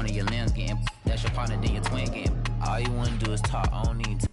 of your limbs getting, that's your partner, then your twin getting. All you wanna do is talk, I don't need to.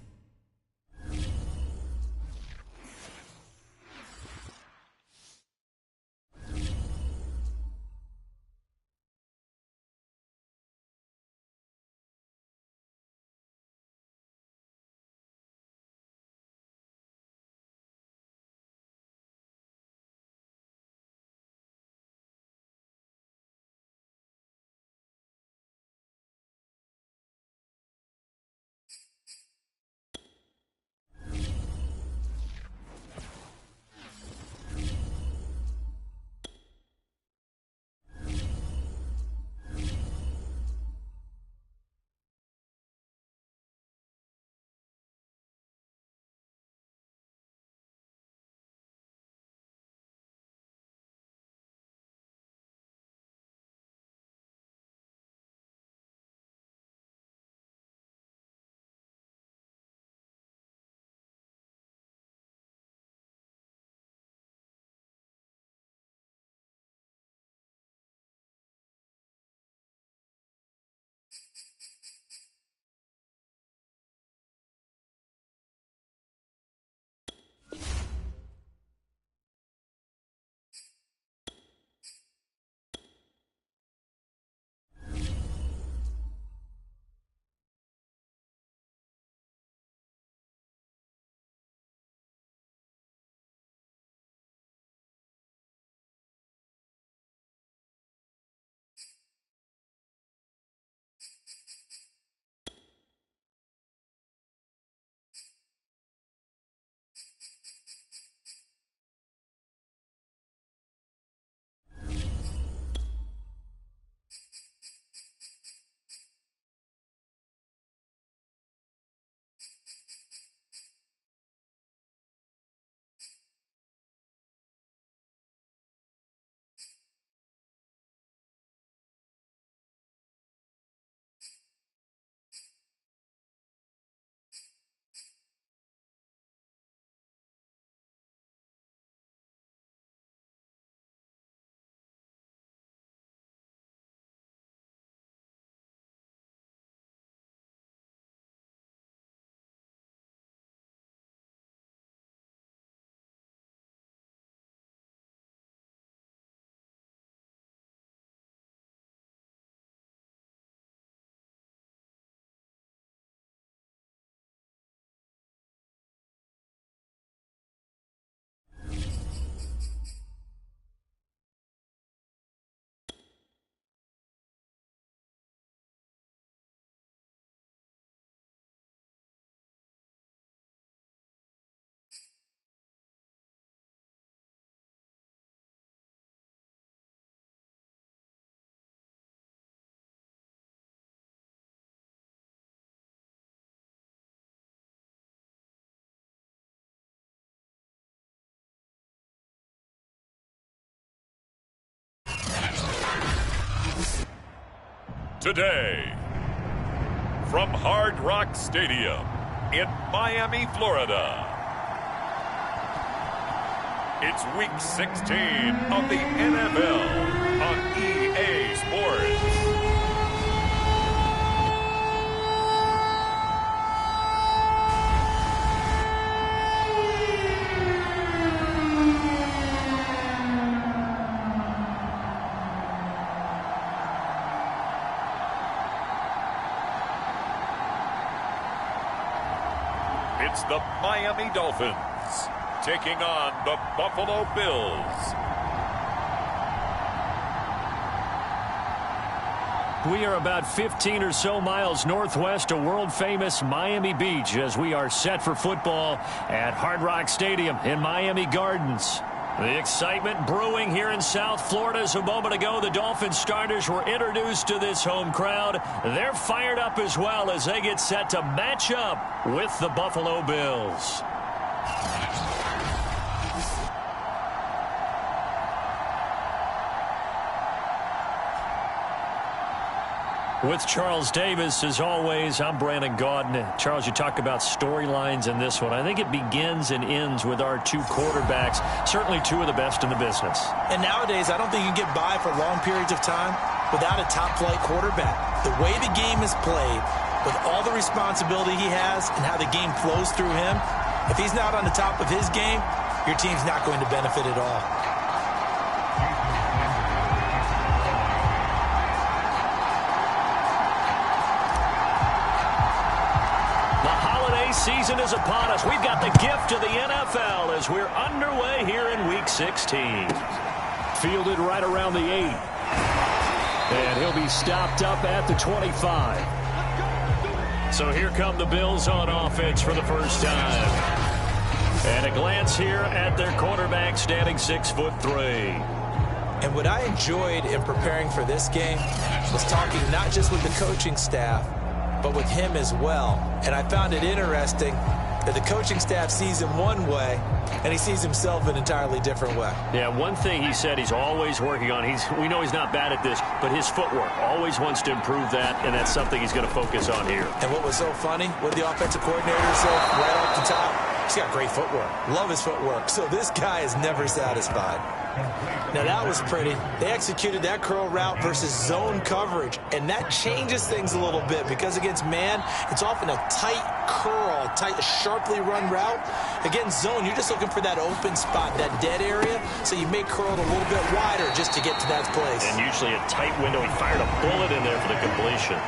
Today, from Hard Rock Stadium in Miami, Florida, it's Week 16 of the NFL on EA Sports. It's the Miami Dolphins taking on the Buffalo Bills. We are about 15 or so miles northwest of world-famous Miami Beach as we are set for football at Hard Rock Stadium in Miami Gardens. The excitement brewing here in South Florida as a moment ago. The Dolphins starters were introduced to this home crowd. They're fired up as well as they get set to match up with the Buffalo Bills. With Charles Davis, as always, I'm Brandon Gaudin. Charles, you talk about storylines in this one. I think it begins and ends with our two quarterbacks, certainly two of the best in the business. And nowadays, I don't think you can get by for long periods of time without a top-flight quarterback. The way the game is played, with all the responsibility he has and how the game flows through him, if he's not on the top of his game, your team's not going to benefit at all. Season is upon us. We've got the gift of the NFL as we're underway here in Week 16. Fielded right around the 8. And he'll be stopped up at the 25. So here come the Bills on offense for the first time. And a glance here at their quarterback standing 6'3". And what I enjoyed in preparing for this game was talking not just with the coaching staff, but with him as well. And I found it interesting that the coaching staff sees him one way, and he sees himself an entirely different way. Yeah, one thing he said he's always working on, we know he's not bad at this, but his footwork, always wants to improve that, and that's something he's going to focus on here. And what was so funny, what the offensive coordinator said right off the top, he's got great footwork. Love his footwork. So this guy is never satisfied. Now that was pretty. They executed that curl route versus zone coverage, and that changes things a little bit because against man, it's often a tight curl, tight, sharply run route. Against zone, you're just looking for that open spot, that dead area, so you may curl it a little bit wider just to get to that place. And usually a tight window. He fired a bullet in there for the completion.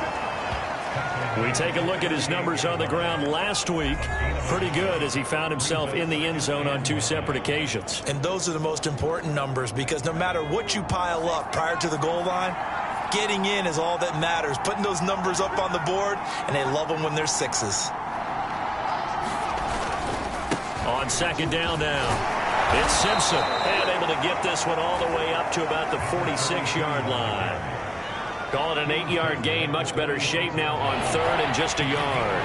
We take a look at his numbers on the ground last week. Pretty good as he found himself in the end zone on 2 separate occasions. And those are the most important numbers because no matter what you pile up prior to the goal line, getting in is all that matters. Putting those numbers up on the board, and they love them when they're 6s. On second down now, it's Simpson. And able to get this one all the way up to about the 46-yard line. Call it an 8-yard gain. Much better shape now on third and just a yard.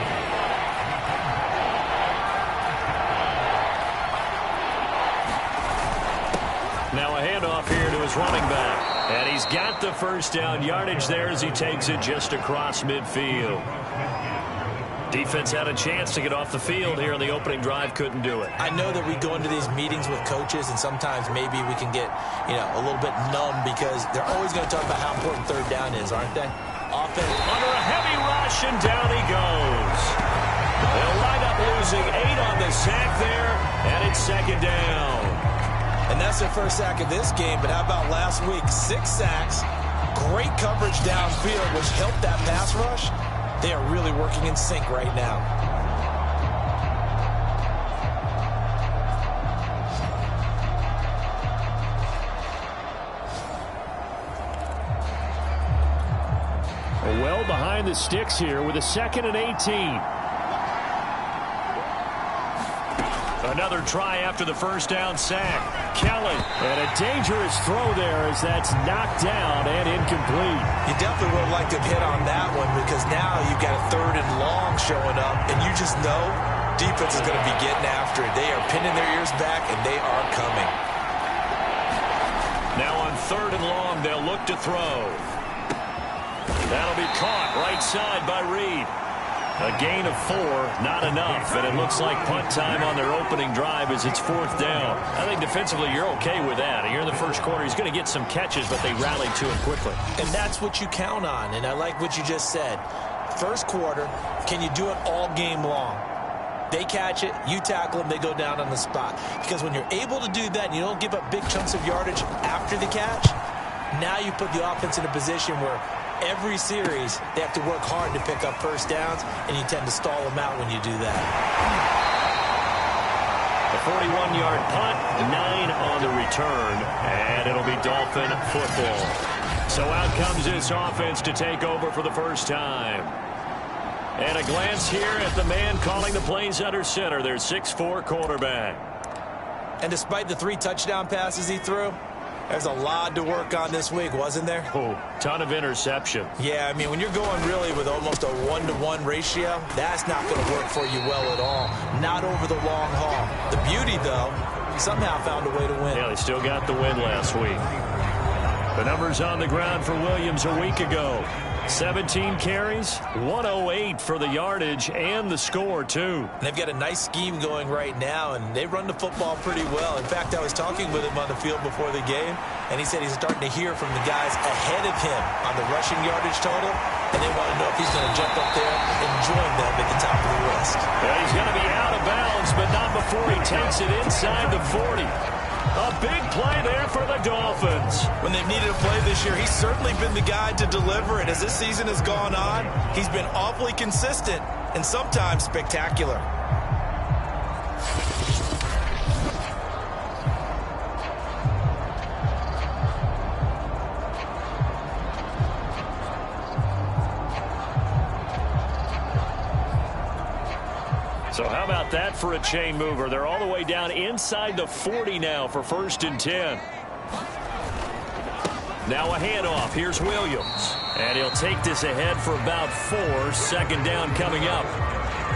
Now a handoff here to his running back. And he's got the first down yardage there as he takes it just across midfield. Defense had a chance to get off the field here on the opening drive, couldn't do it. I know that we go into these meetings with coaches, and sometimes maybe we can get, a little bit numb because they're always going to talk about how important third down is, aren't they? Offense under a heavy rush, and down he goes. They'll wind up losing 8 on the sack there, and it's second down. And that's their first sack of this game, but how about last week? 6 sacks, great coverage downfield, which helped that pass rush. They are really working in sync right now. Well behind the sticks here with a 2nd and 18. Another try after the first down sack. Kellen, and a dangerous throw there as that's knocked down and incomplete. You definitely would like to hit on that one because now you've got a 3rd and long showing up, and you just know defense is going to be getting after it. They are pinning their ears back, and they are coming. Now on 3rd and long, they'll look to throw. That'll be caught right side by Reed. A gain of 4, not enough, and it looks like punt time on their opening drive as it's 4th down. I think defensively you're okay with that. You're in the first quarter. He's going to get some catches, but they rallied to him quickly. And that's what you count on, and I like what you just said. First quarter, can you do it all game long? They catch it, you tackle them, they go down on the spot. Because when you're able to do that and you don't give up big chunks of yardage after the catch, now you put the offense in a position where every series, they have to work hard to pick up first downs, and you tend to stall them out when you do that. A 41-yard punt, 9 on the return, and it'll be Dolphin football. So out comes this offense to take over for the first time. And a glance here at the man calling the plays under center, their 6'4" quarterback. And despite the 3 touchdown passes he threw, there's a lot to work on this week, wasn't there? Oh, ton of interception. Yeah, I mean, when you're going really with almost a 1-to-1 ratio, that's not going to work for you well at all. Not over the long haul. The beauty, though, somehow found a way to win. Yeah, they still got the win last week. The numbers on the ground for Williams a week ago. 17 carries, 108 for the yardage and the score, too. And they've got a nice scheme going right now, and they run the football pretty well. In fact, I was talking with him on the field before the game, and he said he's starting to hear from the guys ahead of him on the rushing yardage total, and they want to know if he's going to jump up there and join them at the top of the list. Yeah, he's going to be out of bounds, but not before he takes it inside the 40. A big play there for the Dolphins. When they've needed a play this year, he's certainly been the guy to deliver it. As this season has gone on, he's been awfully consistent and sometimes spectacular. So how about that for a chain mover? They're all the way down inside the 40 now for 1st and 10. Now a handoff. Here's Williams. And he'll take this ahead for about 4. 2nd down coming up.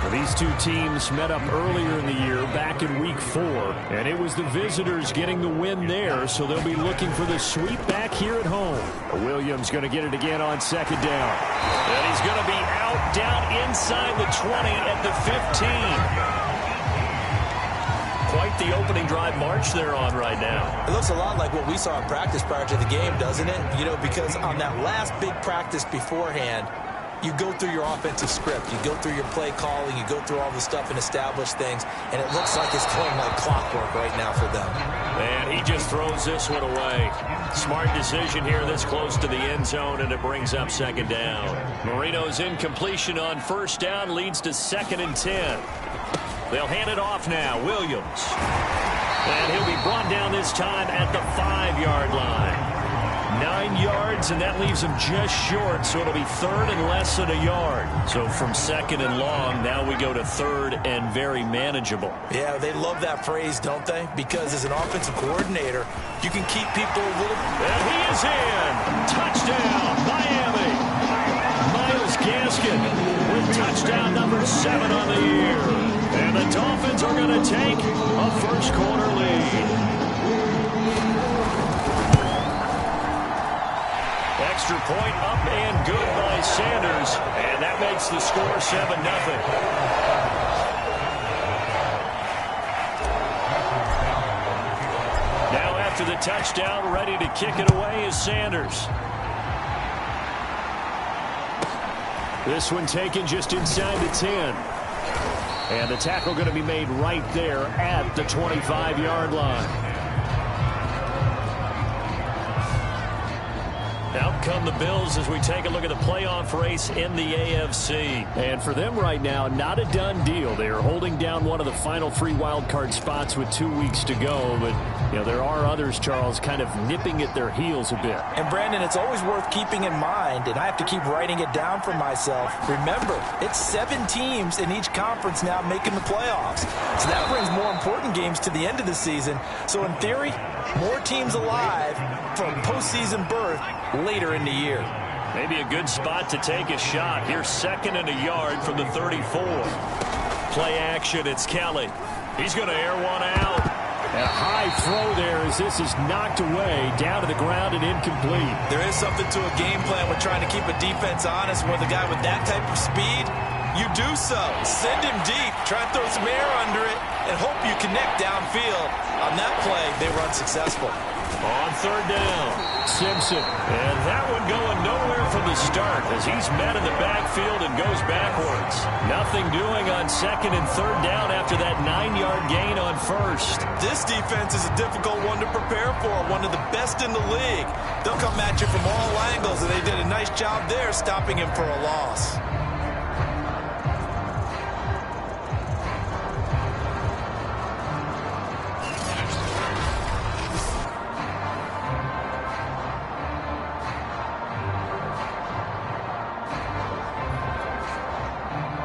Well, these two teams met up earlier in the year, back in Week 4. And it was the visitors getting the win there, so they'll be looking for the sweep back here at home. Williams going to get it again on 2nd down. And he's going to be out down inside the 20 at the 15. Quite the opening drive march they're on right now. It looks a lot like what we saw in practice prior to the game, doesn't it? You know, because on that last big practice beforehand, you go through your offensive script. You go through your play calling. You go through all the stuff and establish things. And it looks like it's going like clockwork right now for them. And he just throws this one away. Smart decision here this close to the end zone, and it brings up 2nd down. Marino's incompletion on 1st down leads to 2nd and 10. They'll hand it off now. Williams. And he'll be brought down this time at the 5-yard line. 9 yards, and that leaves him just short, so it'll be 3rd and less than a yard. So from 2nd and long, now we go to 3rd and very manageable. Yeah, they love that phrase, don't they? Because as an offensive coordinator, you can keep people a little... And he is in! Touchdown, Miami! Myles Gaskin with touchdown number 7 on the year. And the Dolphins are going to take a first-quarter lead. Extra point up and good by Sanders, and that makes the score 7-0. Now after the touchdown, ready to kick it away is Sanders. This one taken just inside the 10. And the tackle going to be made right there at the 25-yard line. Out come the Bills as we take a look at the playoff race in the AFC. And for them right now, not a done deal. They are holding down one of the final 3 wildcard spots with 2 weeks to go. But, you know, there are others, Charles, kind of nipping at their heels a bit. And, Brandon, it's always worth keeping in mind, and I have to keep writing it down for myself. Remember, it's 7 teams in each conference now making the playoffs. So that brings more important games to the end of the season. So, in theory, more teams alive from postseason berth later in the year. Maybe a good spot to take a shot. Here's 2nd and a yard from the 34. Play action, it's Kelly. He's going to air one out. And a high throw there as this is knocked away, down to the ground and incomplete. There is something to a game plan with trying to keep a defense honest. With a guy with that type of speed, you do so. Send him deep, try and throw some air under it, and hope you connect downfield. On that play, they were unsuccessful. On 3rd down, Simpson. And that one going nowhere from the start as he's met in the backfield and goes backwards. Nothing doing on 2nd and 3rd down after that 9-yard gain on 1st. This defense is a difficult one to prepare for, one of the best in the league. They'll come at you from all angles, and they did a nice job there stopping him for a loss.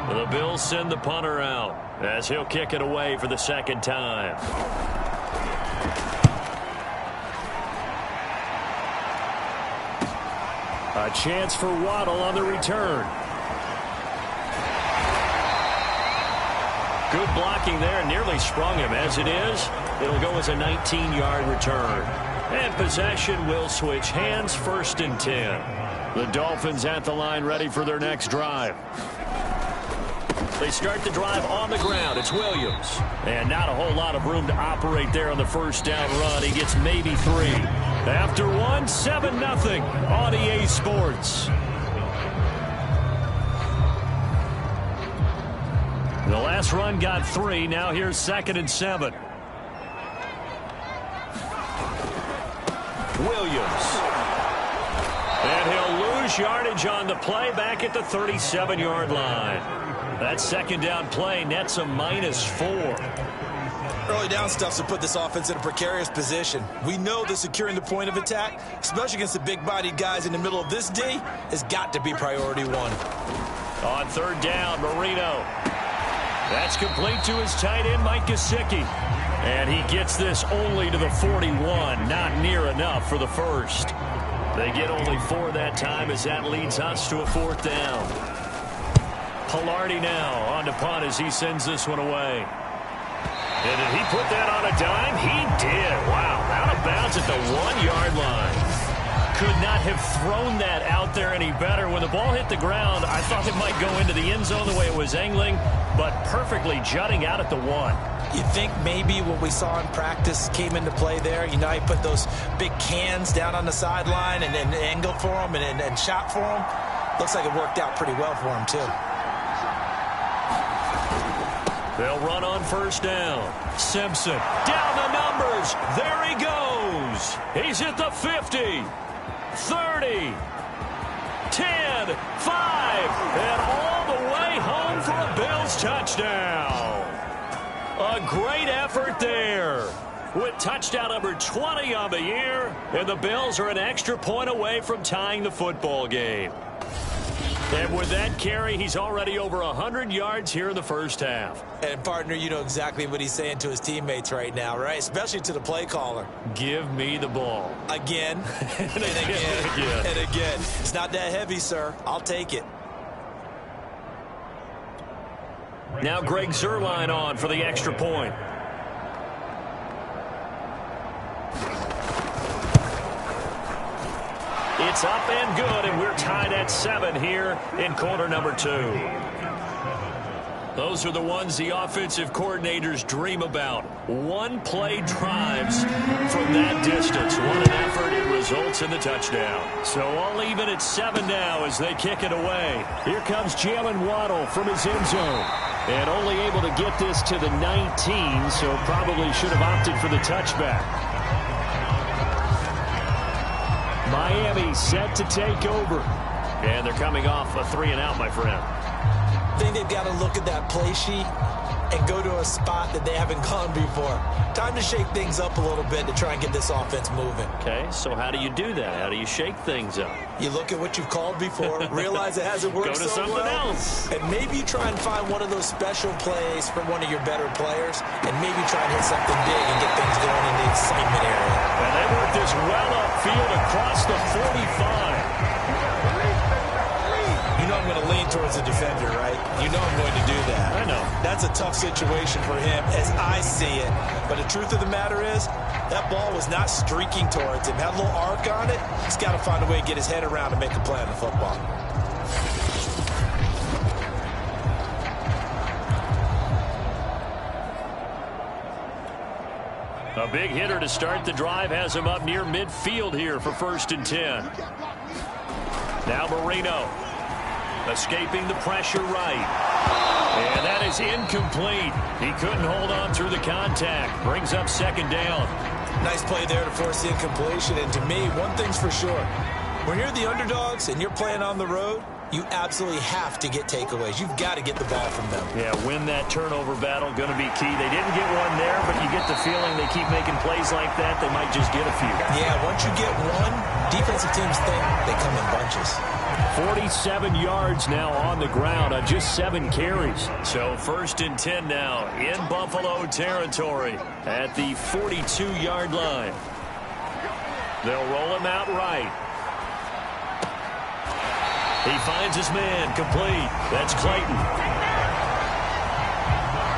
The Bills send the punter out as he'll kick it away for the 2nd time. A chance for Waddle on the return. Good blocking there, nearly sprung him. As it is, it'll go as a 19-yard return. And possession will switch hands, 1st and 10. The Dolphins at the line ready for their next drive. They start the drive on the ground. It's Williams. And not a whole lot of room to operate there on the first down run. He gets maybe 3. After 1, 7-0 on EA Sports. The last run got 3. Now here's 2nd and 7. Williams. And he'll lose yardage on the play back at the 37-yard line. That second down play nets a -4. Early down stuff to put this offense in a precarious position. We know that securing the point of attack, especially against the big-bodied guys in the middle of this D, has got to be priority 1. On 3rd down, Marino. That's complete to his tight end, Mike Gesicki. And he gets this only to the 41. Not near enough for the first. They get only 4 that time as that leads us to a 4th down. Pilardi now on to punt as he sends this one away. And did he put that on a dime? He did. Wow, out of bounds at the 1-yard line. Could not have thrown that out there any better. When the ball hit the ground, I thought it might go into the end zone the way it was angling, but perfectly jutting out at the 1. You think maybe what we saw in practice came into play there? You know, he put those big cans down on the sideline and angled for him and shot for him. Looks like it worked out pretty well for him, too. They'll run on 1st down. Simpson down the numbers. There he goes. He's at the 50, 30, 10, 5, and all the way home for a Bills touchdown. A great effort there. With touchdown number 20 on the year, and the Bills are an extra point away from tying the football game. And with that carry, he's already over 100 yards here in the first half. And, partner, you know exactly what he's saying to his teammates right now, right? Especially to the play caller. Give me the ball. Again, and again, and again. It's not that heavy, sir. I'll take it. Now Greg Zuerlein on for the extra point. It's up and good, and we're tied at 7 here in quarter number 2. Those are the ones the offensive coordinators dream about. One-play drives from that distance. What an effort. It results in the touchdown. So all even at 7 now as they kick it away. Here comes Jalen Waddle from his end zone. And only able to get this to the 19, so probably should have opted for the touchback. Miami set to take over. And they're coming off a 3-and-out, my friend. I think they've got to look at that play sheet and go to a spot that they haven't gone before. Time to shake things up a little bit to try and get this offense moving. Okay, so how do you do that? How do you shake things up? You look at what you've called before, realize it hasn't worked so well. Go to something else. And maybe you try and find one of those special plays from one of your better players, and maybe try and hit something big and get things going in the excitement area. And they work this well upfield across the 45. You know I'm going to lean towards the defender, right? You know I'm going to do that. I know. That's a tough situation for him as I see it. But the truth of the matter is, that ball was not streaking towards him. Had a little arc on it. He's got to find a way to get his head around and make a play on the football. A big hitter to start the drive has him up near midfield here for 1st and 10. Now Marino. Escaping the pressure right. And that is incomplete. He couldn't hold on through the contact. Brings up 2nd down. Nice play there to force the incompletion. And to me, one thing's for sure. When you're the underdogs and you're playing on the road, you absolutely have to get takeaways. You've got to get the ball from them. Yeah, win that turnover battle, going to be key. They didn't get one there, but you get the feeling they keep making plays like that, they might just get a few. Yeah, once you get one, defensive teams think they come in bunches. 47 yards now on the ground on just 7 carries. So 1st and 10 now in Buffalo territory at the 42-yard line. They'll roll him out right. He finds his man, complete. That's Clayton.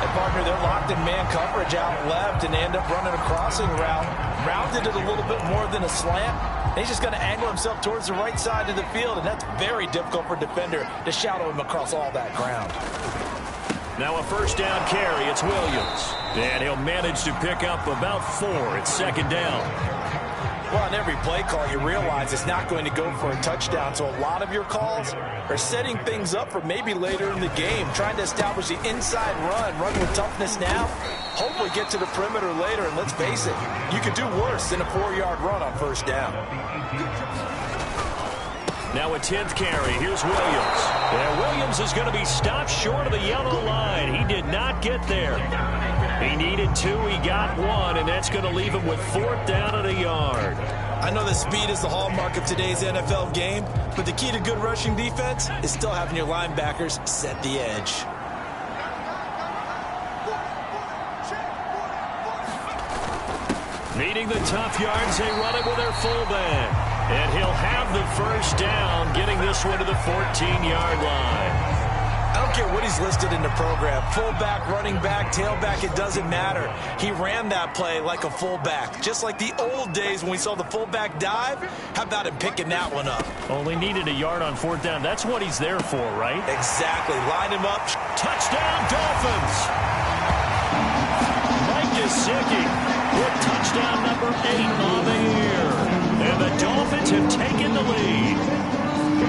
And, partner, they're locked in man coverage out left, and they end up running a crossing route. Rounded it a little bit more than a slant. And he's just going to angle himself towards the right side of the field, and that's very difficult for a defender to shadow him across all that ground. Now a first down carry. It's Williams. And he'll manage to pick up about 4. It's second down. Well, on every play call, you realize it's not going to go for a touchdown. So a lot of your calls are setting things up for maybe later in the game, trying to establish the inside run with toughness now, hopefully get to the perimeter later. And let's face it, you could do worse than a 4-yard run on first down. Now a 10th carry. Here's Williams. And Williams is going to be stopped short of the yellow line. He did not get there. He needed 2. He got 1, and that's going to leave him with 4th down and a yard. I know that speed is the hallmark of today's NFL game, but the key to good rushing defense is still having your linebackers set the edge. Needing the tough yards, they run it with their fullback. And he'll have the first down, getting this one to the 14-yard line. I don't care what he's listed in the program. Fullback, running back, tailback, it doesn't matter. He ran that play like a fullback. Just like the old days when we saw the fullback dive. How about him picking that one up? Only needed a yard on 4th down. That's what he's there for, right? Exactly. Line him up. Touchdown, Dolphins! Mike Gesicki with touchdown number 8 on the year. And the Dolphins have taken the lead.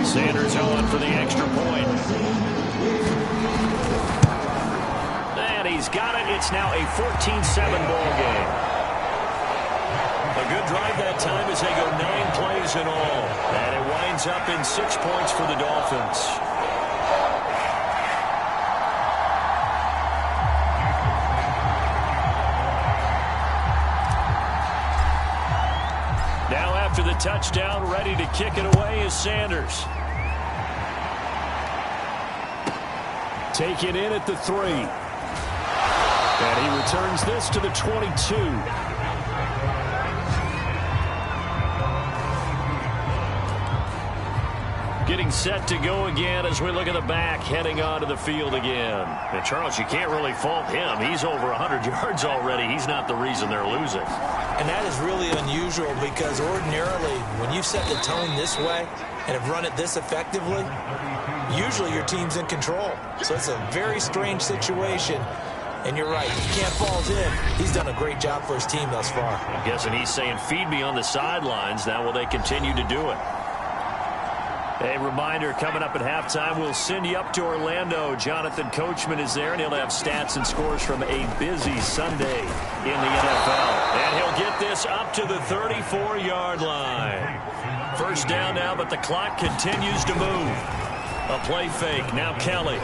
Sanders on for the extra point. And he's got it. It's now a 14-7 ball game. A good drive that time as they go 9 plays in all. And it winds up in 6 points for the Dolphins. Now after the touchdown, ready to kick it away is Sanders. Taken in at the 3. And he returns this to the 22. Getting set to go again as we look at the back, heading onto the field again. And Charles, you can't really fault him. He's over 100 yards already. He's not the reason they're losing. And that is really unusual because ordinarily, when you set the tone this way and have run it this effectively, usually your team's in control. So it's a very strange situation. And you're right, you can't fault him. He's done a great job for his team thus far. I'm guessing he's saying, feed me on the sidelines. Now will they continue to do it? A reminder, coming up at halftime, we'll send you up to Orlando. Jonathan Coachman is there, and he'll have stats and scores from a busy Sunday in the NFL. And he'll get this up to the 34-yard line. First down now, but the clock continues to move. A play fake. Now Kelly.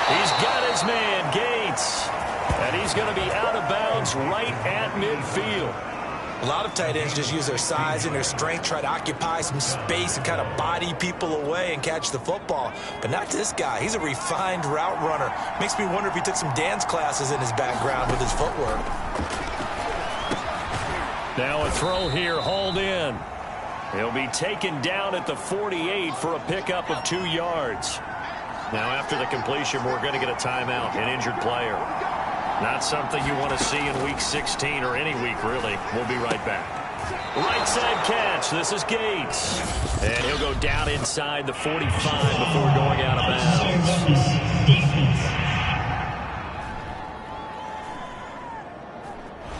He's got his man, Gates. And he's going to be out of bounds right at midfield. A lot of tight ends just use their size and their strength, try to occupy some space and kind of body people away and catch the football. But not this guy. He's a refined route runner. Makes me wonder if he took some dance classes in his background with his footwork. Now a throw here, hauled in. He'll be taken down at the 48 for a pickup of 2 yards. Now after the completion, we're going to get a timeout, an injured player. Not something you want to see in Week 16 or any week, really. We'll be right back. Right side catch. This is Gates. And he'll go down inside the 45 before going out of bounds.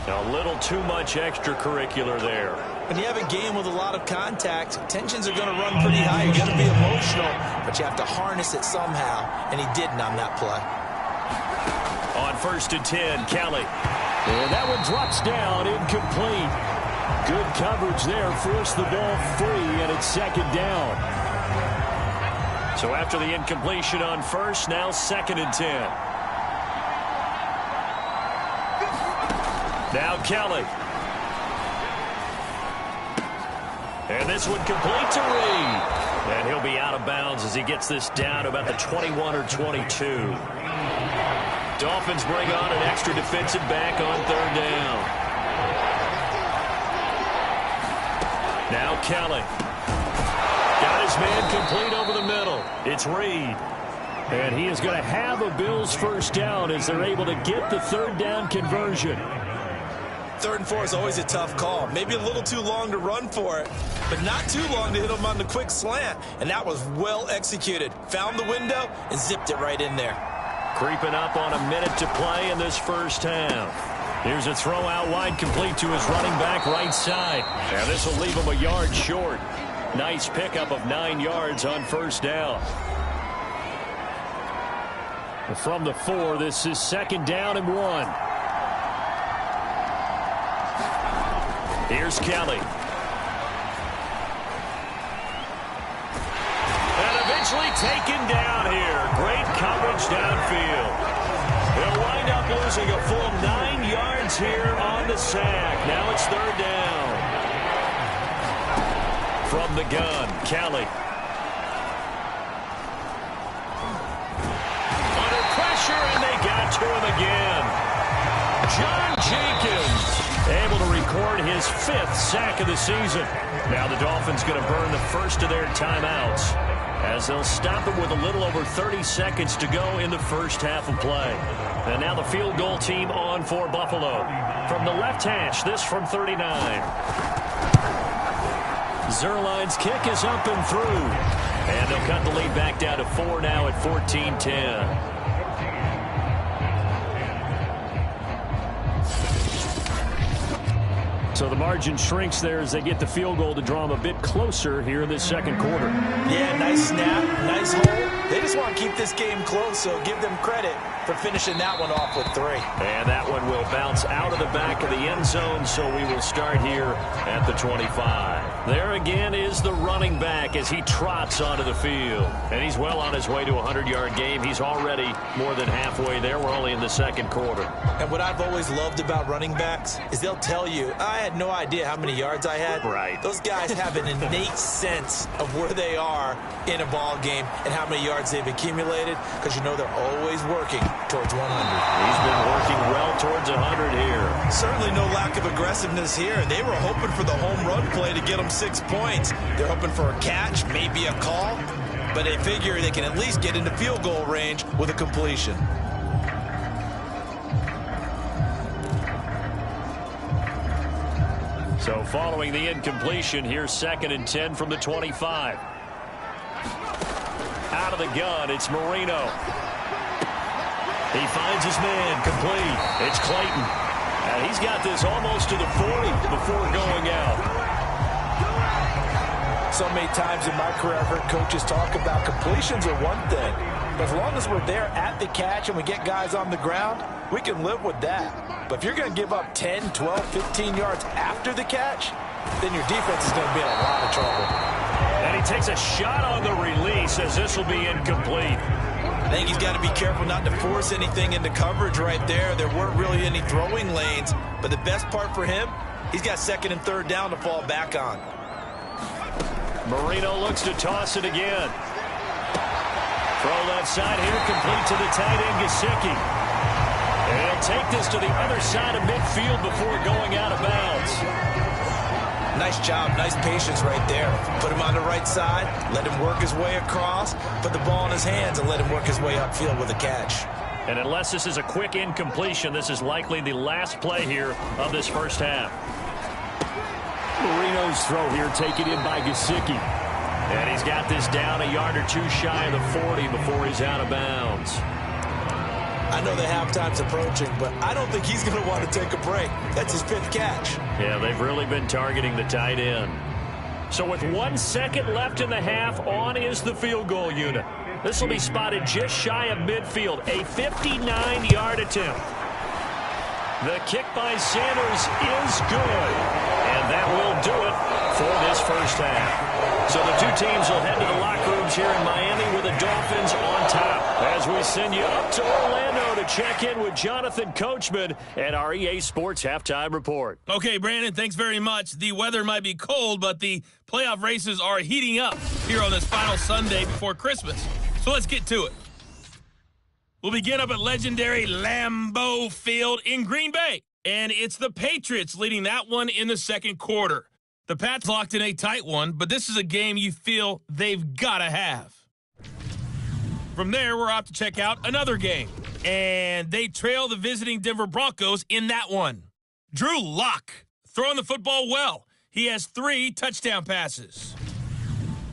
A little too much extracurricular there. When you have a game with a lot of contact, tensions are going to run pretty high. You're going to be emotional, but you have to harness it somehow, and he didn't on that play. On 1st and 10, Kelly. And that one drops down, incomplete. Good coverage there, forced the ball free, and it's second down. So after the incompletion on 1st, now 2nd and 10. Now Kelly. And this one complete to Reed. And he'll be out of bounds as he gets this down to about the 21 or 22. Dolphins bring on an extra defensive back on 3rd down. Now Kelly. Got his man complete over the middle. It's Reed. And he is going to have a Bills first down as they're able to get the 3rd down conversion. 3rd and 4 is always a tough call. Maybe a little too long to run for it, but not too long to hit him on the quick slant. And that was well executed. Found the window and zipped it right in there. Creeping up on a minute to play in this first half. Here's a throw out wide, complete to his running back right side. And this will leave him a yard short. Nice pickup of 9 yards on first down. From the 4, this is 2nd down and 1. Here's Kelly. And eventually taken down here. Great coverage downfield. He'll wind up losing a full 9 yards here on the sack. Now it's 3rd down. From the gun, Kelly. Under pressure, and they got to him again. John Jenkins able to record his 5th sack of the season. Now the Dolphins going to burn the first of their timeouts as they'll stop it with a little over 30 seconds to go in the first half of play. And now the field goal team on for Buffalo. From the left hash, this from 39. Zerline's kick is up and through. And they'll cut the lead back down to 4 now at 14-10. So the margin shrinks there as they get the field goal to draw them a bit closer here in this second quarter. Yeah, nice snap, nice hole. They just want to keep this game close, so give them credit for finishing that one off with 3. And that one will bounce out of the back of the end zone, so we will start here at the 25. There again is the running back as he trots onto the field. And he's well on his way to a 100-yard game. He's already more than halfway there. We're only in the second quarter. And what I've always loved about running backs is they'll tell you, I had no idea how many yards I had. Right. Those guys have an innate sense of where they are in a ball game and how many yards they've accumulated, because you know they're always working towards 100. He's been working well towards 100 here. Certainly no lack of aggressiveness here. They were hoping for the home run play to get them 6 points. They're hoping for a catch, maybe a call, but they figure they can at least get into field goal range with a completion. So following the incompletion, here's 2nd and 10 from the 25. Out of the gun, it's Marino. He finds his man, complete. It's Clayton. And he's got this almost to the 40 before going out. So many times in my career, I've heard coaches talk about completions are one thing. But as long as we're there at the catch and we get guys on the ground, we can live with that. But if you're going to give up 10, 12, 15 yards after the catch, then your defense is going to be in a lot of trouble. And he takes a shot on the release as this will be incomplete. I think he's got to be careful not to force anything into coverage right there. There weren't really any throwing lanes. But the best part for him, he's got 2nd and 3rd down to fall back on. Marino looks to toss it again. Throw left side here, complete to the tight end, Gesicki. And he'll take this to the other side of midfield before going out of bounds. Nice job, nice patience right there. Put him on the right side, let him work his way across, put the ball in his hands, and let him work his way upfield with a catch. And unless this is a quick incompletion, this is likely the last play here of this first half. Marino's throw here taken in by Gesicki. And he's got this down a yard or two shy of the 40 before he's out of bounds. I know the halftime's approaching, but I don't think he's going to want to take a break. That's his 5th catch. Yeah, they've really been targeting the tight end. So with 1 second left in the half, on is the field goal unit. This will be spotted just shy of midfield, a 59-yard attempt. The kick by Sanders is good, and that will do it for this first half. So the two teams will head to the locker rooms here in Miami with the Dolphins on top as we send you up to Orlando to check in with Jonathan Coachman at our EA Sports Halftime Report. Okay, Brandon, thanks very much. The weather might be cold, but the playoff races are heating up here on this final Sunday before Christmas. So let's get to it. We'll begin up at legendary Lambeau Field in Green Bay. And it's the Patriots leading that one in the second quarter. The Pats locked in a tight one, but this is a game you feel they've got to have. From there, we're off to check out another game. And they trail the visiting Denver Broncos in that one. Drew Lock, throwing the football well. He has 3 touchdown passes.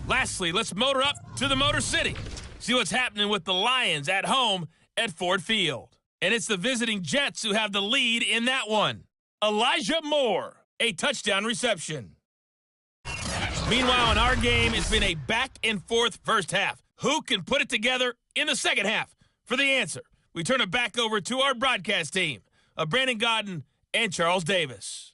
Lastly, let's motor up to the Motor City. See what's happening with the Lions at home at Ford Field. And it's the visiting Jets who have the lead in that one. Elijah Moore, a touchdown reception. Meanwhile, in our game, it's been a back-and-forth first half. Who can put it together in the second half? For the answer, we turn it back over to our broadcast team of Brandon Godden and Charles Davis.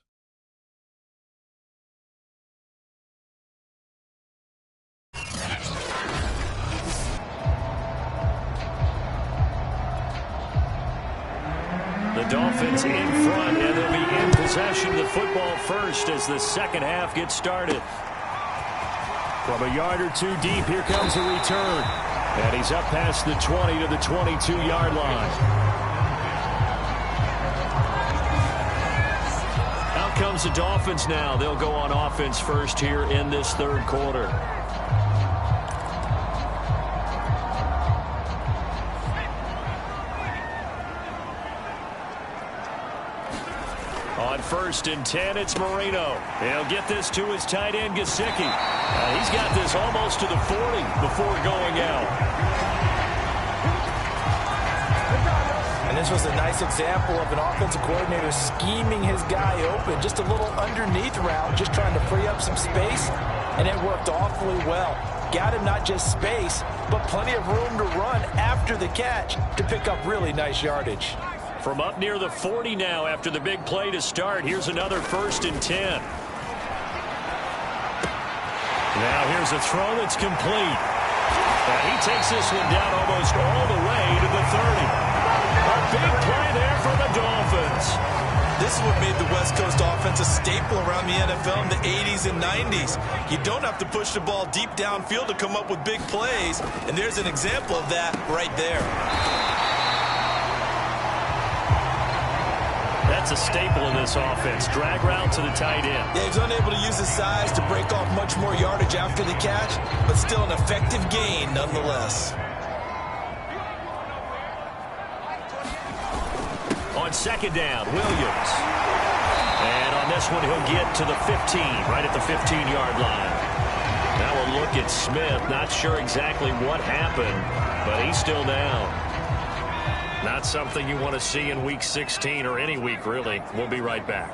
The Dolphins in front, and they'll be in possession of the football first as the second half gets started. From a yard or two deep, here comes a return. And he's up past the 20 to the 22-yard line. Out comes the Dolphins now. They'll go on offense first here in this third quarter. On 1st and 10, it's Marino. He'll get this to his tight end, Gesicki. He's got this almost to the 40 before going out. And this was a nice example of an offensive coordinator scheming his guy open. Just a little underneath route, just trying to free up some space, and it worked awfully well. Got him not just space, but plenty of room to run after the catch to pick up really nice yardage. From up near the 40 now after the big play to start. Here's another 1st and 10. Now here's a throw that's complete. And he takes this one down almost all the way to the 30. A big play there for the Dolphins. This is what made the West Coast offense a staple around the NFL in the 80s and 90s. You don't have to push the ball deep downfield to come up with big plays, and there's an example of that right there. That's a staple in this offense. Drag route to the tight end. Yeah, he's unable to use his size to break off much more yardage after the catch, but still an effective gain nonetheless. On 2nd down, Williams. And on this one, he'll get to the 15, right at the 15-yard line. Now we'll look at Smith. Not sure exactly what happened, but he's still down. Not something you want to see in Week 16 or any week, really. We'll be right back.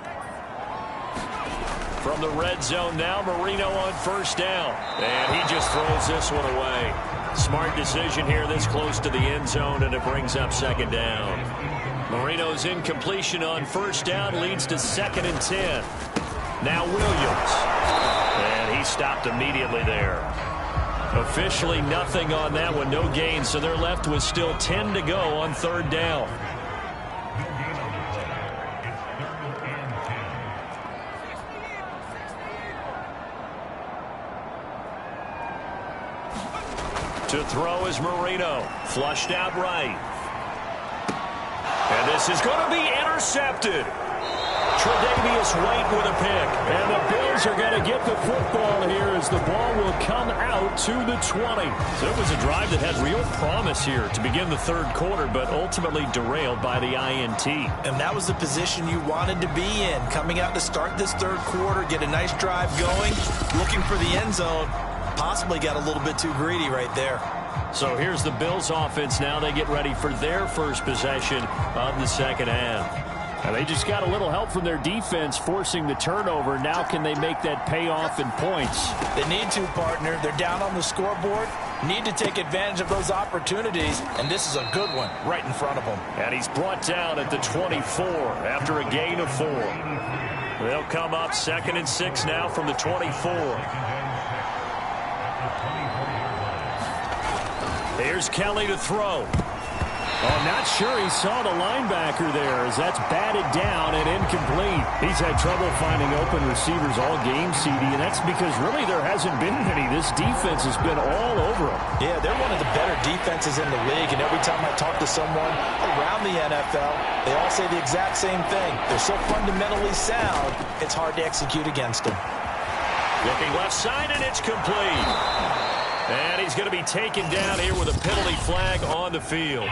From the red zone now, Marino on 1st down. And he just throws this one away. Smart decision here this close to the end zone, and it brings up 2nd down. Marino's incompletion on 1st down leads to 2nd and 10. Now Williams. And he stopped immediately there. Officially nothing on that one, no gain, so they're left with still 10 to go on 3rd down. To throw is Marino, flushed out right. And this is going to be intercepted. Tre'Davious White with a pick. And the Bills are going to get the football here as the ball will come out to the 20. So it was a drive that had real promise here to begin the third quarter, but ultimately derailed by the INT. And that was the position you wanted to be in. Coming out to start this third quarter, get a nice drive going, looking for the end zone. Possibly got a little bit too greedy right there. So here's the Bills offense now. They get ready for their first possession of the second half. And they just got a little help from their defense forcing the turnover. Now can they make that payoff in points? They need to, partner. They're down on the scoreboard. Need to take advantage of those opportunities. And this is a good one right in front of them. And he's brought down at the 24 after a gain of 4. They'll come up 2nd and 6 now from the 24. Here's Kelly to throw. I'm not sure he saw the linebacker there as that's batted down and incomplete. He's had trouble finding open receivers all game, CD, and that's because really there hasn't been many. This defense has been all over him. Yeah, they're one of the better defenses in the league, and every time I talk to someone around the NFL, they all say the exact same thing. They're so fundamentally sound, it's hard to execute against them. Looking left side, and it's complete. And he's going to be taken down here with a penalty flag on the field.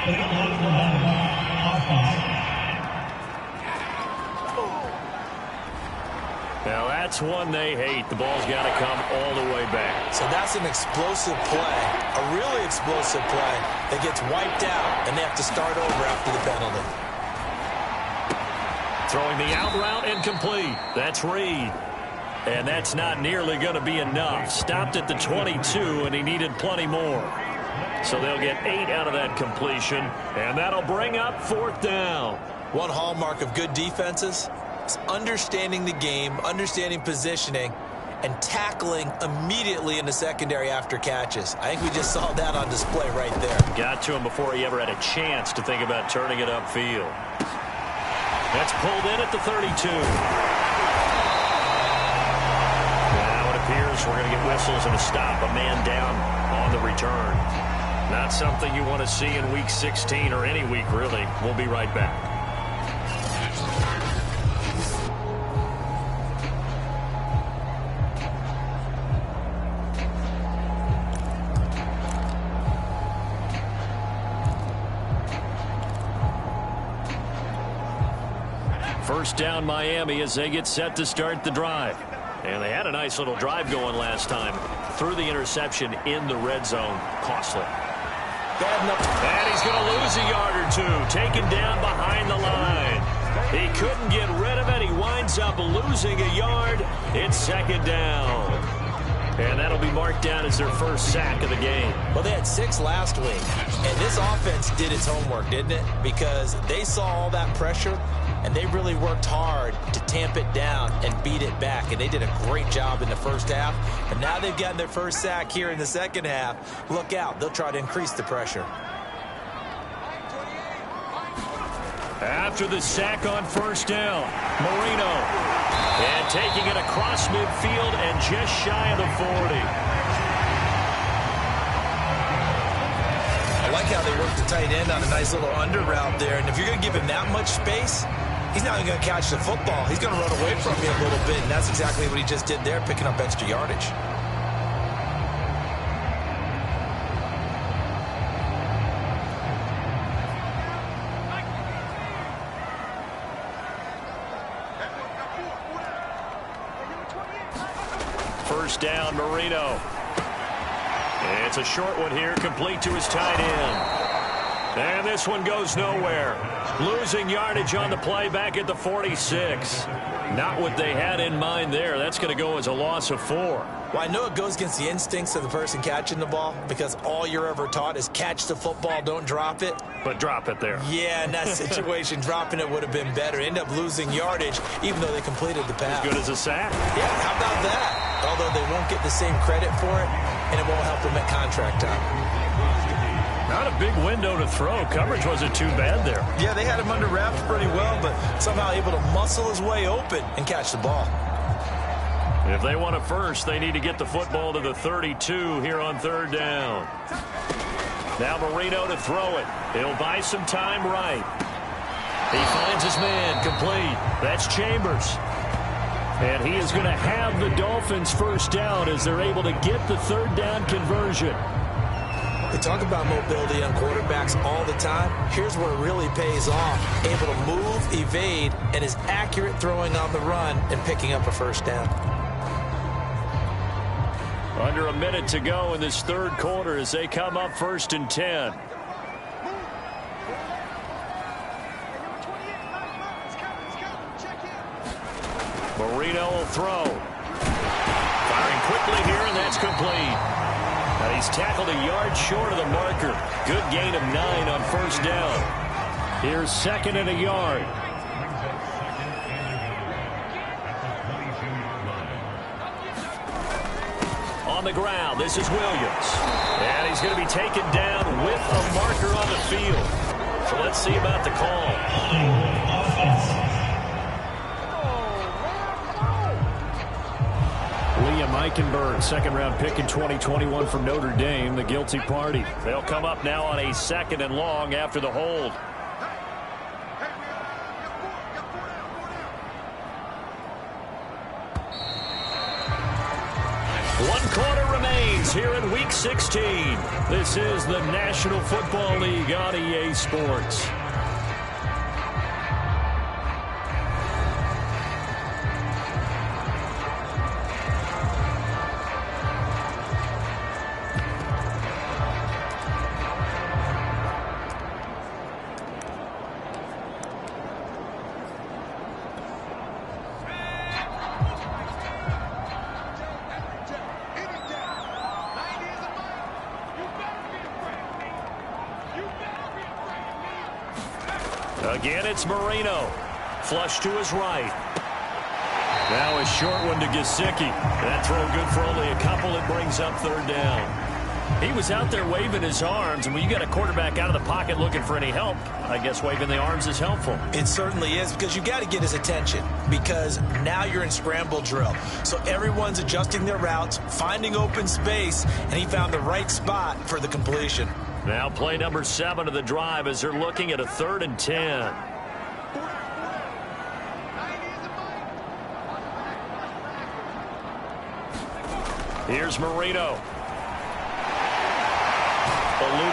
Now that's one they hate. The ball's got to come all the way back. So that's an explosive play, a really explosive play that gets wiped out, and they have to start over after the penalty. Throwing the out route incomplete. That's Reed. And that's not nearly going to be enough. Stopped at the 22, and he needed plenty more. So they'll get 8 out of that completion, and that'll bring up 4th down. One hallmark of good defenses is understanding the game, understanding positioning, and tackling immediately in the secondary after catches. I think we just saw that on display right there. Got to him before he ever had a chance to think about turning it upfield. That's pulled in at the 32. Now it appears we're going to get whistles and a stop. A man down on the return. Not something you want to see in Week 16 or any week, really. We'll be right back. First down Miami as they get set to start the drive. And they had a nice little drive going last time. Threw the interception in the red zone. Costly. And he's going to lose a yard or two. Taken down behind the line. He couldn't get rid of it. He winds up losing a yard. It's 2nd down. And that'll be marked down as their first sack of the game. Well, they had 6 last week. And this offense did its homework, didn't it? Because they saw all that pressure, and they really worked hard to tamp it down and beat it back. And they did a great job in the first half. But now they've gotten their first sack here in the second half. Look out. They'll try to increase the pressure. After the sack on first down, Marino. And taking it across midfield and just shy of the 40. I like how they work the tight end on a nice little under route there. And if you're going to give him that much space, he's not even going to catch the football. He's going to run away from you a little bit, and that's exactly what he just did there, picking up extra yardage. First down, Marino. It's a short one here, complete to his tight end. And this one goes nowhere. Losing yardage on the play back at the 46. Not what they had in mind there. That's going to go as a loss of 4. Well, I know it goes against the instincts of the person catching the ball because all you're ever taught is catch the football, don't drop it. But drop it there. Yeah, in that situation, dropping it would have been better. End up losing yardage, even though they completed the pass. As good as a sack. Yeah, how about that? Although they won't get the same credit for it, and it won't help them at contract time. Not a big window to throw. Coverage wasn't too bad there. Yeah, they had him under wraps pretty well, but somehow able to muscle his way open and catch the ball. If they want it first, they need to get the football to the 32 here on 3rd down. Now Marino to throw it. He'll buy some time right. He finds his man complete. That's Chambers. And he is going to have the Dolphins first down as they're able to get the 3rd down conversion. They talk about mobility on quarterbacks all the time. Here's where it really pays off. Able to move, evade, and is accurate throwing on the run and picking up a first down. Under a minute to go in this 3rd quarter as they come up 1st and 10. Marino will throw. Firing quickly here, and that's complete. Now he's tackled a yard short of the marker. Good gain of 9 on first down. Here's 2nd and a yard. On the ground, this is Williams. And he's going to be taken down with a marker on the field. So let's see about the call. Liam Eichenberg, 2nd-round pick in 2021 from Notre Dame, the guilty party. They'll come up now on a 2nd and long after the hold. One quarter remains here in Week 16. This is the National Football League on EA Sports. Again, it's Marino. Flush to his right. Now a short one to Gesicki. That throw good for only a couple. It brings up third down. He was out there waving his arms, and when you got a quarterback out of the pocket looking for any help, I guess waving the arms is helpful. It certainly is, because you got to get his attention, because now you're in scramble drill. So everyone's adjusting their routes, finding open space, and he found the right spot for the completion. Now play number 7 of the drive as they're looking at a 3rd and 10. Here's Marino. And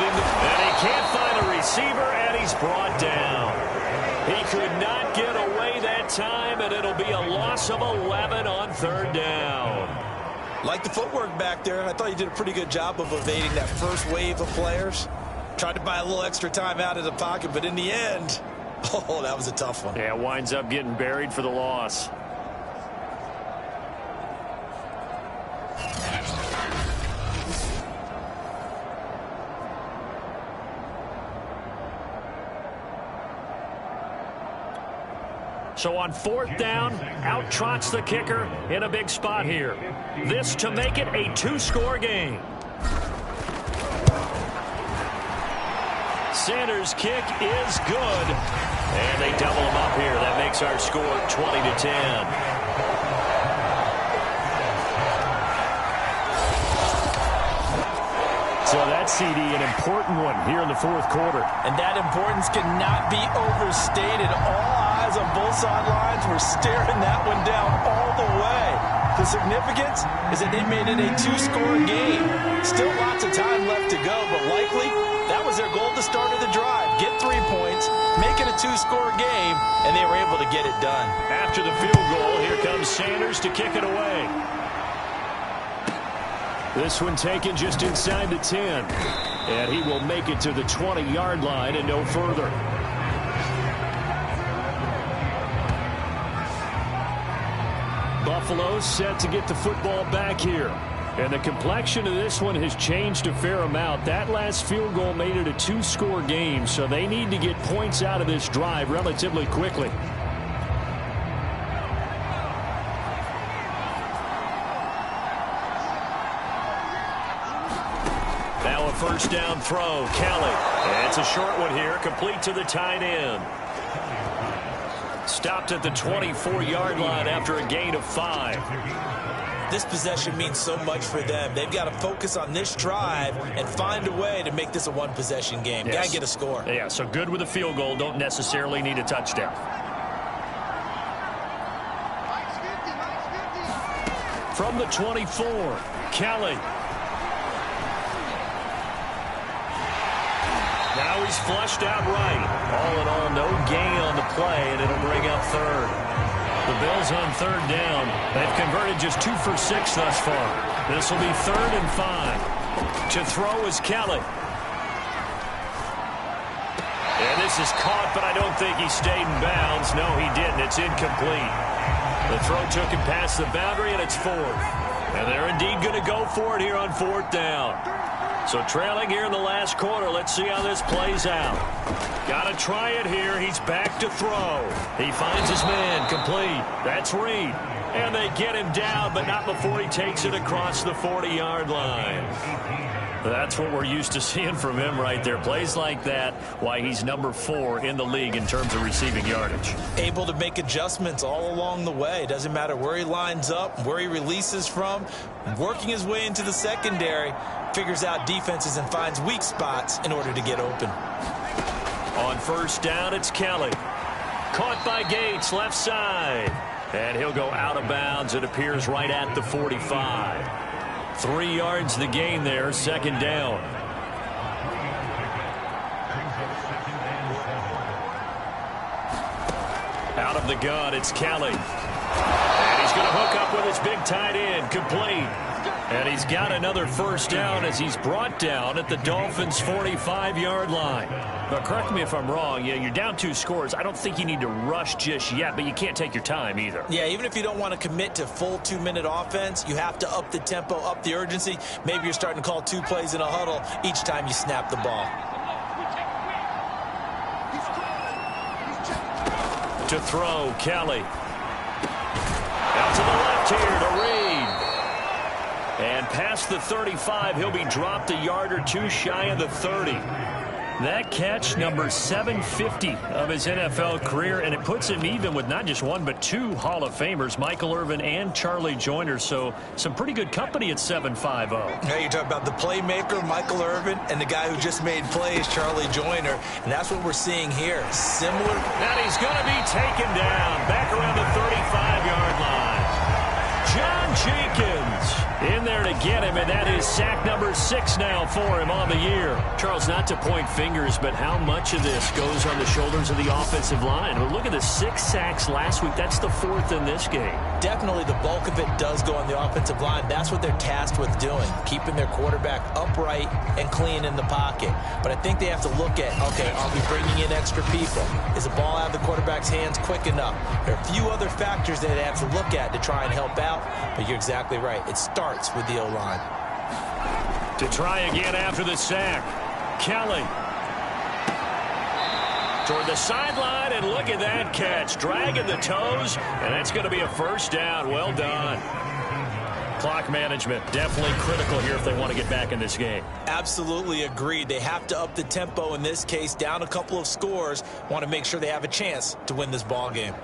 he can't find a receiver, and he's brought down. He could not get away that time, and it'll be a loss of 11 on 3rd down. Like the footwork back there, I thought you did a pretty good job of evading that first wave of players. Tried to buy a little extra time out of the pocket, but in the end, oh, that was a tough one. Yeah, winds up getting buried for the loss. So on 4th down, out trots the kicker in a big spot here. This to make it a 2-score game. Sanders' kick is good. And they double him up here. That makes our score 20-10. So that CD, an important one here in the 4th quarter. And that importance cannot be overstated. All eyes on both sidelines were staring that one down all the way. The significance is that they made it a 2-score game. Still lots of time left to go, but likely that was their goal at the start of the drive. Get 3 points, make it a 2-score game, and they were able to get it done. After the field goal, here comes Sanders to kick it away. This one taken just inside the 10. And he will make it to the 20-yard line and no further. Buffalo set to get the football back here. And the complexion of this one has changed a fair amount. That last field goal made it a 2-score game, so they need to get points out of this drive relatively quickly. Now a first down throw. Kelly. And it's a short one here, complete to the tight end. Stopped at the 24-yard line after a gain of 5. This possession means so much for them. They've got to focus on this drive and find a way to make this a one-possession game. Yes. Got to get a score. Yeah, so good with a field goal. Don't necessarily need a touchdown. From the 24, Kelly. Now he's flushed out right. All in all, no gain on the play, and it'll bring up 3rd. The Bills on 3rd down. They've converted just 2 for 6 thus far. This will be 3rd and 5. To throw is Kelly. And this is caught, but I don't think he stayed in bounds. No, he didn't. It's incomplete. The throw took him past the boundary, and it's 4th. And they're indeed going to go for it here on 4th down. So trailing here in the last quarter. Let's see how this plays out. Got to try it here. He's back to throw. He finds his man. Complete. That's Reed. And they get him down, but not before he takes it across the 40-yard line. That's what we're used to seeing from him right there. Plays like that, why he's number 4 in the league in terms of receiving yardage. Able to make adjustments all along the way. Doesn't matter where he lines up, where he releases from. Working his way into the secondary, figures out defenses and finds weak spots in order to get open. On first down, it's Kelly. Caught by Gates, left side. And he'll go out of bounds. It appears right at the 45. 3 yards the gain there, second down. Out of the gun, it's Kelly. And he's going to hook up with his big tight end, complete. And he's got another first down as he's brought down at the Dolphins' 45-yard line. Now, correct me if I'm wrong. Yeah, you're down 2 scores. I don't think you need to rush just yet, but you can't take your time either. Yeah, even if you don't want to commit to full 2-minute offense, you have to up the tempo, up the urgency. Maybe you're starting to call 2 plays in a huddle each time you snap the ball. To throw, Kelly. Out to the left here to Reed. And past the 35, he'll be dropped a yard or two shy of the 30. That catch, number 750 of his NFL career, and it puts him even with not just one but two Hall of Famers, Michael Irvin and Charlie Joyner. So some pretty good company at 750. Yeah, you're talking about the playmaker, Michael Irvin, and the guy who just made plays, Charlie Joyner. And that's what we're seeing here. Similar. And he's going to be taken down back around the 35-yard line. John Jenkins in there to get him, and that is sack number 6 now for him on the year. Charles, not to point fingers, but how much of this goes on the shoulders of the offensive line? Well, look at the 6 sacks last week. That's the 4th in this game. Definitely the bulk of it does go on the offensive line. That's what they're tasked with doing, keeping their quarterback upright and clean in the pocket. But I think they have to look at, okay, are we bringing in extra people? Is the ball out of the quarterback's hands quick enough? There are a few other factors that they have to look at to try and help out, but you're exactly right. It starts with the O-line. To try again after the sack, Kelly. Toward the sideline, and look at that catch. Dragging the toes, and that's going to be a first down. Well done. Clock management, definitely critical here if they want to get back in this game. Absolutely agreed. They have to up the tempo in this case, down a couple of scores. Want to make sure they have a chance to win this ball game.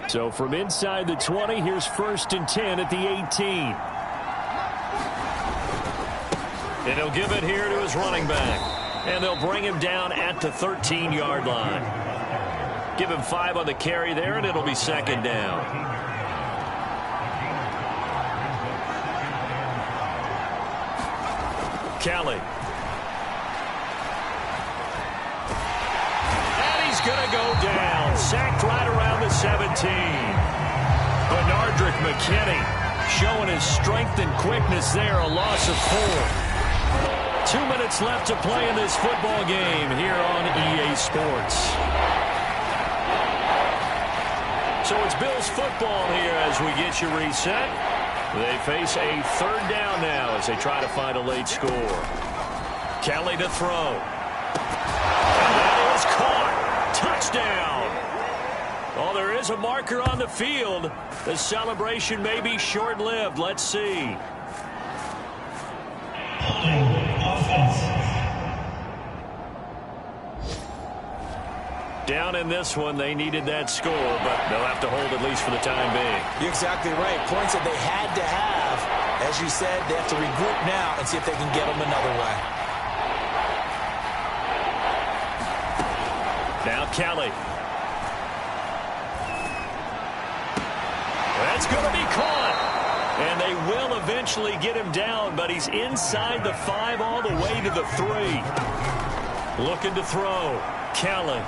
So from inside the 20, here's 1st and 10 at the 18. And he'll give it here to his running back. And they'll bring him down at the 13-yard line. Give him 5 on the carry there, and it'll be 2nd down. Kelly. Going to go down, sacked right around the 17. Bernardrick McKinney showing his strength and quickness there, a loss of 4. 2 minutes left to play in this football game here on EA Sports. So it's Bills football here as we get you reset. They face a 3rd down now as they try to find a late score. Kelly to throw. And that is caught. Touchdown. Oh, there is a marker on the field. The celebration may be short-lived. Let's see. Down in this one, they needed that score, but they'll have to hold at least for the time being. You're exactly right. Points that they had to have. As you said, they have to regroup now and see if they can get them another way. Now Kelly. That's going to be caught. And they will eventually get him down, but he's inside the 5 all the way to the 3. Looking to throw. Kelly.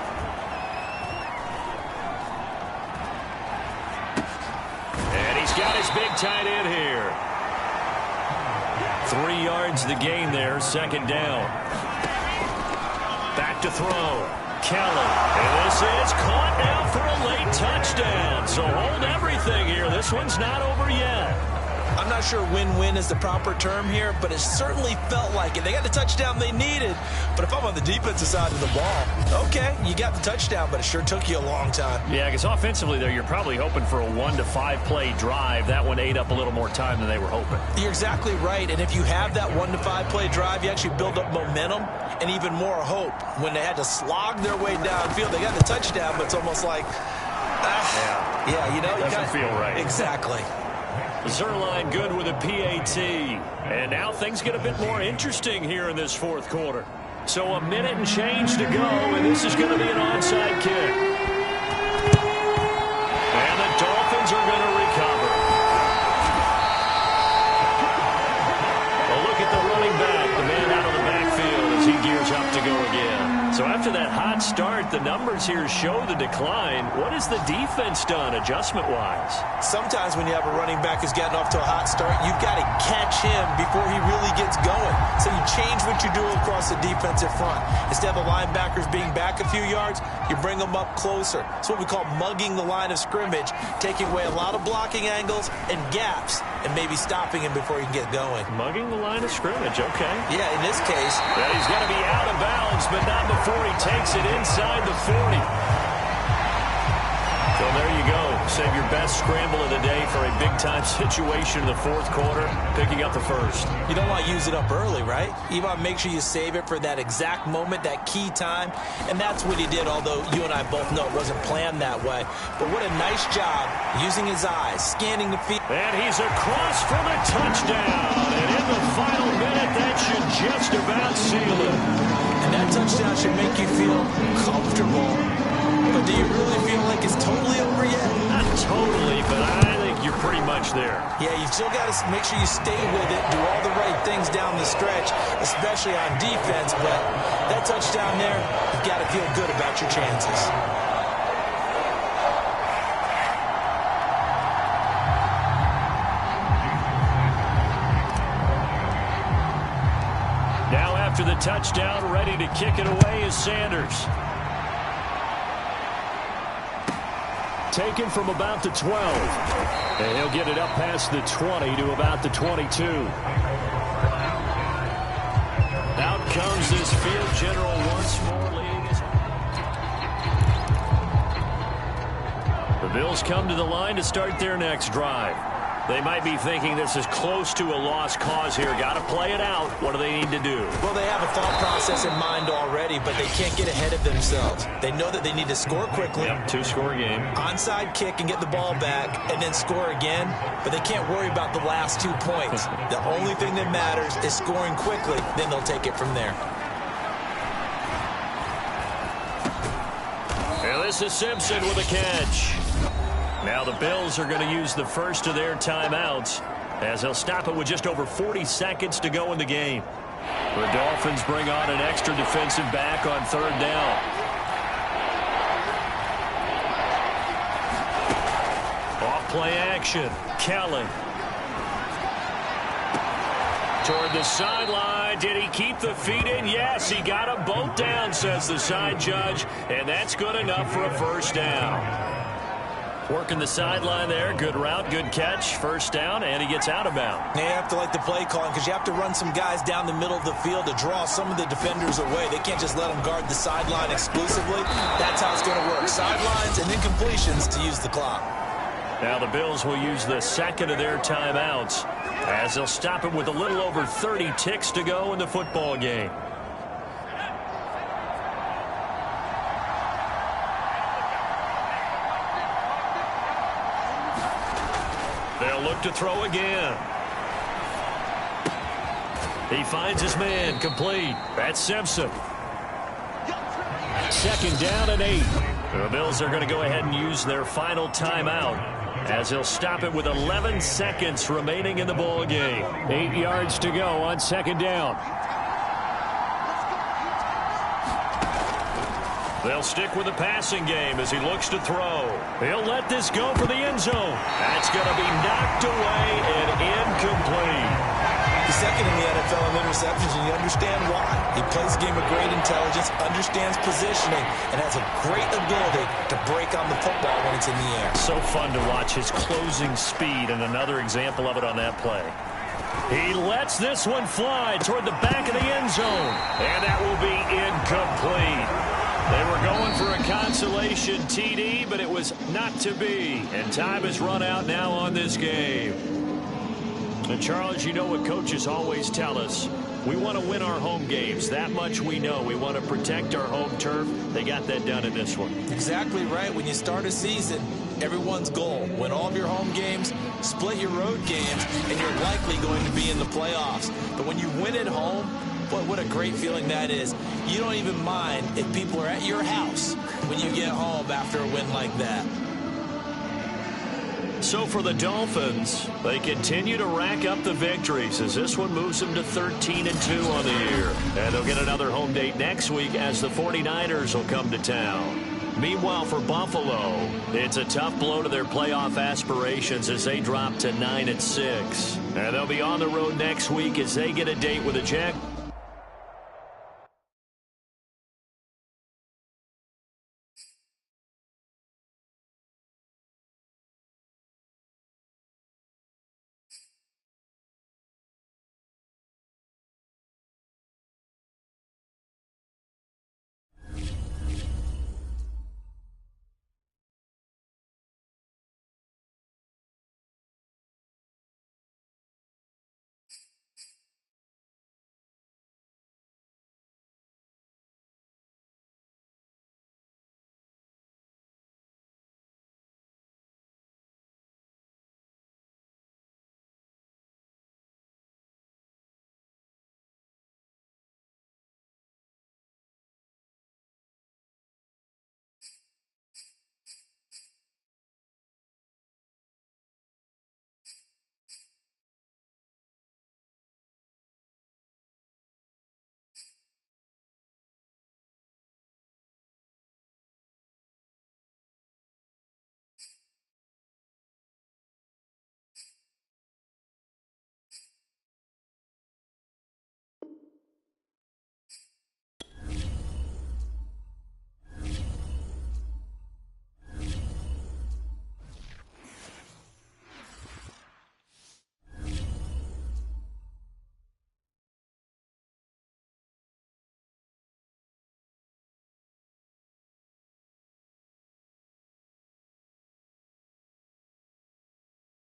And he's got his big tight end here. 3 yards the gain there, 2nd down. Back to throw. Kelly, and this is caught now for a late touchdown. So hold everything here. This one's not over yet. I'm not sure win-win is the proper term here, but it certainly felt like it. They got the touchdown they needed, but if I'm on the defensive side of the ball, okay, you got the touchdown, but it sure took you a long time. Yeah, because offensively there, you're probably hoping for a 1 to 5 play drive. That one ate up a little more time than they were hoping. You're exactly right, and if you have that 1 to 5 play drive, you actually build up momentum and even more hope. When they had to slog their way downfield, they got the touchdown, but it's almost like, yeah, you know, it doesn't feel right. Exactly. Zerline good with a PAT. And now things get a bit more interesting here in this 4th quarter. So a minute and change to go, and this is going to be an onside kick. And the Dolphins are going to recover. A look at the running back, the man out of the backfield as he gears up to go again. So after that hot start, the numbers here show the decline. What has the defense done adjustment-wise? Sometimes when you have a running back who's getting off to a hot start, you've got to catch him before he really gets going. So you change what you do across the defensive front. Instead of the linebackers being back a few yards, you bring them up closer. It's what we call mugging the line of scrimmage, taking away a lot of blocking angles and gaps and maybe stopping him before he can get going. Mugging the line of scrimmage, okay. Yeah, in this case. Well, he's going to be out of bounds, but not before he takes it inside the 40. So there you go. Save your best scramble of the day for a big-time situation in the fourth quarter, picking up the first. You don't want to use it up early, right? You want to make sure you save it for that exact moment, that key time. And that's what he did, although you and I both know it wasn't planned that way. But what a nice job using his eyes, scanning the field. And he's across for the touchdown. And in the final minute, that should just about seal it. And that touchdown should make you feel comfortable. But do you really feel like it's totally over yet? Not totally, but I think you're pretty much there. Yeah, you still got to make sure you stay with it, do all the right things down the stretch, especially on defense. But that touchdown there, you've got to feel good about your chances. Now after the touchdown, ready to kick it away is Sanders. Taken from about the 12. And he'll get it up past the 20 to about the 22. Out comes this field general once more, leading his... The Bills come to the line to start their next drive. They might be thinking this is close to a lost cause here. Got to play it out. What do they need to do? Well, they have a thought process in mind already, but they can't get ahead of themselves. They know that they need to score quickly. Yep, two-score game. Onside kick and get the ball back and then score again, but they can't worry about the last 2 points. The only thing that matters is scoring quickly, then they'll take it from there. And this is Simpson with a catch. Now the Bills are going to use the first of their timeouts as they'll stop it with just over 40 seconds to go in the game. The Dolphins bring on an extra defensive back on third down. Off play action. Kelly. Toward the sideline. Did he keep the feet in? Yes, he got them both down, says the side judge, and that's good enough for a first down. Working the sideline there. Good route, good catch. First down, and he gets out of bounds. You have to like the play calling because you have to run some guys down the middle of the field to draw some of the defenders away. They can't just let them guard the sideline exclusively. That's how it's going to work. Sidelines and then completions to use the clock. Now the Bills will use the second of their timeouts as they'll stop it with a little over 30 ticks to go in the football game. They'll look to throw again. He finds his man, complete. That's Simpson. Second down and 8. The Bills are going to go ahead and use their final timeout as they'll stop it with 11 seconds remaining in the ball game. 8 yards to go on second down. They'll stick with the passing game as he looks to throw. He'll let this go for the end zone. That's going to be knocked away and incomplete. He's second in the NFL in interceptions, and you understand why. He plays a game of great intelligence, understands positioning, and has a great ability to break on the football when it's in the air. So fun to watch his closing speed, and another example of it on that play. He lets this one fly toward the back of the end zone, and that will be incomplete. They were going for a consolation TD, but it was not to be. And time has run out now on this game. And Charles, you know what coaches always tell us. We want to win our home games. That much we know. We want to protect our home turf. They got that done in this one. Exactly right. When you start a season, everyone's goal. Win all of your home games, split your road games, and you're likely going to be in the playoffs. But when you win at home, what a great feeling that is. You don't even mind if people are at your house when you get home after a win like that. So for the Dolphins, they continue to rack up the victories as this one moves them to 13-2 on the year. And they'll get another home date next week as the 49ers will come to town. Meanwhile, for Buffalo, it's a tough blow to their playoff aspirations as they drop to 9-6. And they'll be on the road next week as they get a date with the Jaguars.